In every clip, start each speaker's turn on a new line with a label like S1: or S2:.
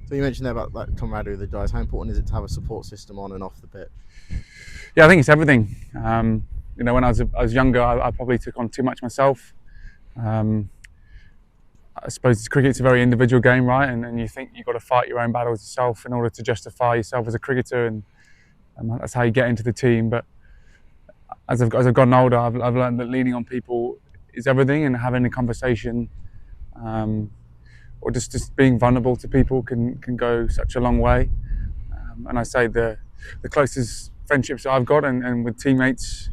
S1: So you mentioned there about like camaraderie with the guys. How important is it to have a support system on and off the pitch?
S2: Yeah, I think it's everything. When I was younger, I probably took on too much myself. Um, I suppose cricket's a very individual game, right? And you think you've got to fight your own battles yourself in order to justify yourself as a cricketer, and that's how you get into the team. But as I've gotten older, I've learned that leaning on people is everything, and having a conversation, or just being vulnerable to people can go such a long way. And I say the closest friendships I've got and with teammates,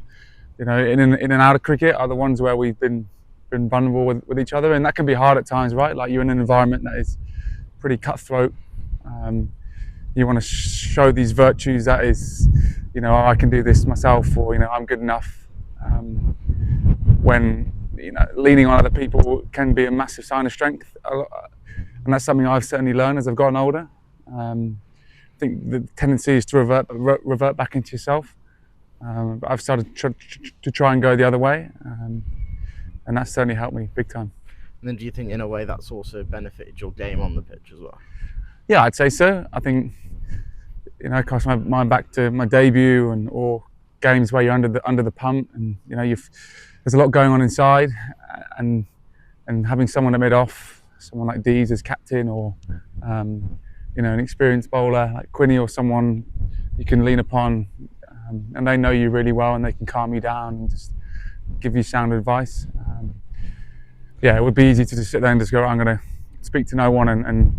S2: in and out of cricket, are the ones where we've been vulnerable with each other, and that can be hard at times, right? Like, you're in an environment that is pretty cutthroat. You want to show these virtues, that is, I can do this myself, or I'm good enough. When leaning on other people can be a massive sign of strength, and that's something I've certainly learned as I've gotten older. I think the tendency is to revert back into yourself. But I've started to try and go the other way, and that's certainly helped me big time.
S1: And then do you think in a way that's also benefited your game on the pitch as well?
S2: Yeah, I'd say so. I think, cast my mind back to my debut or games where you're under the pump, and there's a lot going on inside, and having someone at mid-off, someone like Dees as captain, or an experienced bowler like Quinny, or someone you can lean upon, and they know you really well, and they can calm you down and just give you sound advice. It would be easy to just sit there and just go, I'm going to speak to no one and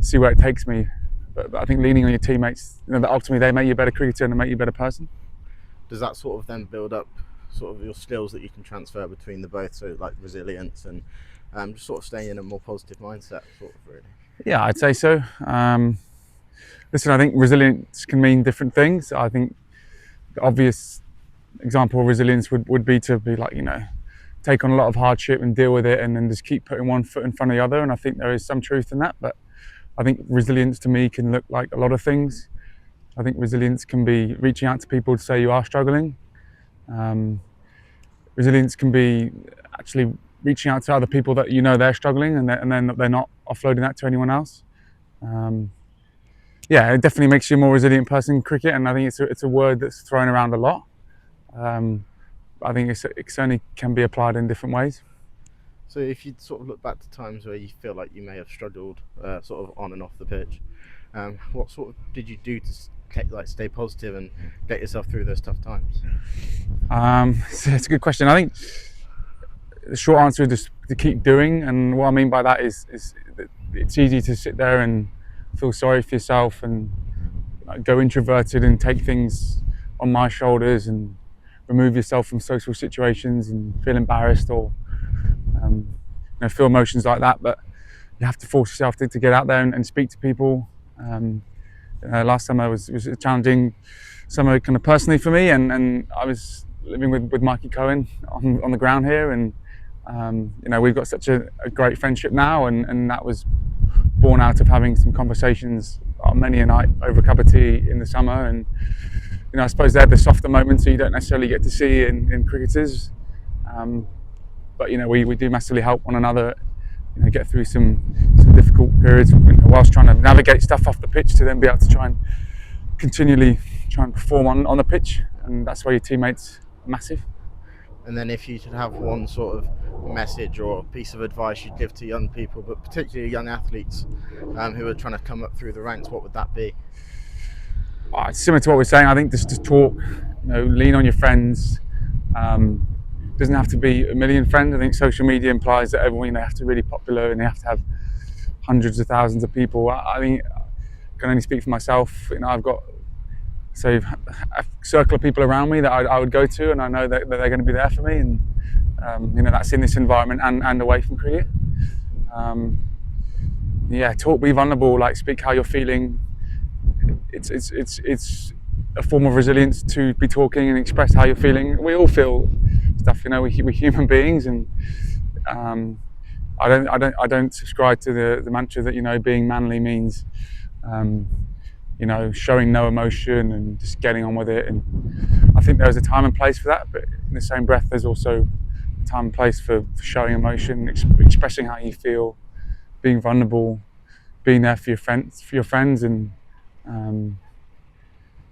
S2: see where it takes me. But I think leaning on your teammates, that ultimately they make you a better cricketer and they make you a better person.
S1: Does that sort of then build up sort of your skills that you can transfer between the both, so like resilience and just sort of staying in a more positive mindset, sort of, really?
S2: Yeah, I'd say so. Listen, I think resilience can mean different things. I think the obvious example of resilience would be to be like, take on a lot of hardship and deal with it, and then just keep putting one foot in front of the other. And I think there is some truth in that, but I think resilience to me can look like a lot of things. I think resilience can be reaching out to people to say you are struggling. Resilience can be actually reaching out to other people that they're struggling, and then they're not offloading that to anyone else. It definitely makes you a more resilient person in cricket, and I think it's a word that's thrown around a lot. I think it certainly can be applied in different ways.
S1: So if you sort of look back to times where you feel like you may have struggled sort of on and off the pitch, what sort of did you do to stay positive and get yourself through those tough times?
S2: It's a good question. I think the short answer is just to keep doing, and what I mean by that is that it's easy to sit there and feel sorry for yourself and go introverted and take things on my shoulders and remove yourself from social situations and feel embarrassed or feel emotions like that. But you have to force yourself to get out there and speak to people. Last summer was a challenging summer kind of personally for me, and I was living with Mikey Cohen on the ground here, and we've got such a great friendship now, and that was born out of having some conversations on many a night over a cup of tea in the summer. And I suppose they're the softer moments that you don't necessarily get to see in cricketers, but we do massively help one another get through some difficult periods whilst trying to navigate stuff off the pitch, to then be able to try and continually perform on the pitch, and that's why your teammates are massive.
S1: And then if you should have one sort of message or piece of advice you'd give to young people, but particularly young athletes who are trying to come up through the ranks, what would that be?
S2: It's similar to what we're saying. I think just to talk, lean on your friends. Doesn't have to be a million friends. I think social media implies that everyone have to be really popular and they have to have hundreds of thousands of people. I think I can only speak for myself. I've got a circle of people around me that I would go to, and I know that they're going to be there for me, and that's in this environment and away from cricket. Talk, be vulnerable, speak how you're feeling. It's a form of resilience to be talking and express how you're feeling. We all feel stuff, we're human beings, and I don't subscribe to the mantra that being manly means showing no emotion and just getting on with it. And I think there's a time and place for that, but in the same breath there's also a time and place for showing emotion, expressing how you feel, being vulnerable, being there for your friends, and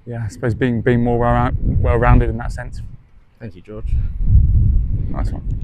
S2: yeah, I suppose being more well-rounded in that sense.
S1: Thank you, George.
S2: Nice one.